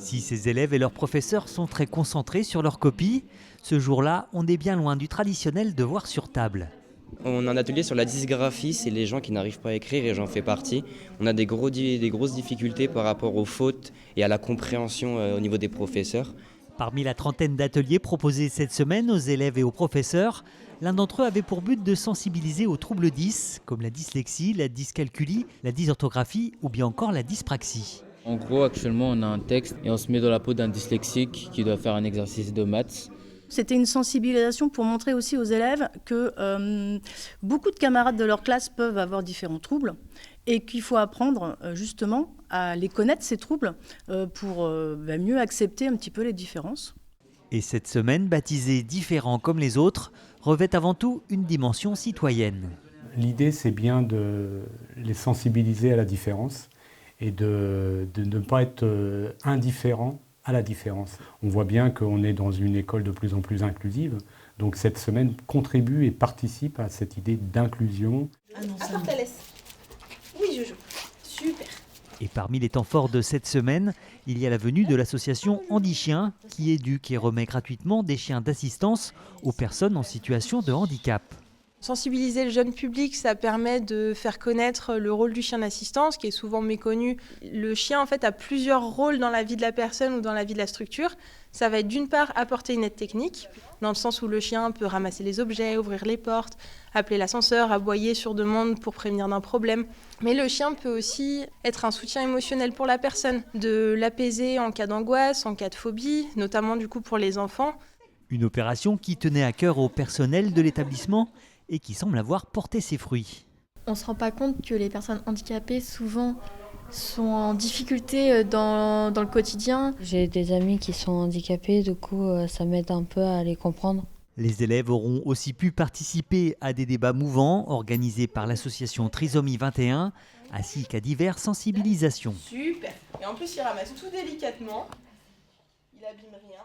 Si ces élèves et leurs professeurs sont très concentrés sur leur copie, ce jour-là, on est bien loin du traditionnel devoir sur table. On a un atelier sur la dysgraphie, c'est les gens qui n'arrivent pas à écrire et j'en fais partie. On a des grosses difficultés par rapport aux fautes et à la compréhension au niveau des professeurs. Parmi la trentaine d'ateliers proposés cette semaine aux élèves et aux professeurs, l'un d'entre eux avait pour but de sensibiliser aux troubles 10, comme la dyslexie, la dyscalculie, la dysorthographie ou bien encore la dyspraxie. En gros, actuellement, on a un texte et on se met dans la peau d'un dyslexique qui doit faire un exercice de maths. C'était une sensibilisation pour montrer aussi aux élèves que beaucoup de camarades de leur classe peuvent avoir différents troubles et qu'il faut apprendre justement à les connaître, ces troubles, pour mieux accepter un petit peu les différences. Et cette semaine, baptisée Différents comme les autres, revêt avant tout une dimension citoyenne. L'idée, c'est bien de les sensibiliser à la différence et de ne pas être indifférent à la différence. On voit bien qu'on est dans une école de plus en plus inclusive, donc cette semaine contribue et participe à cette idée d'inclusion. Ah non, apporte la laisse. Oui, Jojo. Super. Et parmi les temps forts de cette semaine, il y a la venue de l'association Handi Chiens qui éduque et remet gratuitement des chiens d'assistance aux personnes en situation de handicap. Sensibiliser le jeune public, ça permet de faire connaître le rôle du chien d'assistance, qui est souvent méconnu. Le chien, en fait, a plusieurs rôles dans la vie de la personne ou dans la vie de la structure. Ça va être d'une part apporter une aide technique, dans le sens où le chien peut ramasser les objets, ouvrir les portes, appeler l'ascenseur, aboyer sur demande pour prévenir d'un problème. Mais le chien peut aussi être un soutien émotionnel pour la personne, de l'apaiser en cas d'angoisse, en cas de phobie, notamment du coup pour les enfants. Une opération qui tenait à cœur au personnel de l'établissement et qui semble avoir porté ses fruits. On ne se rend pas compte que les personnes handicapées souvent sont en difficulté dans le quotidien. J'ai des amis qui sont handicapés, du coup ça m'aide un peu à les comprendre. Les élèves auront aussi pu participer à des débats mouvants organisés par l'association Trisomie 21 ainsi qu'à diverses sensibilisations. Super. Et en plus, il ramasse tout délicatement. Il abîme rien.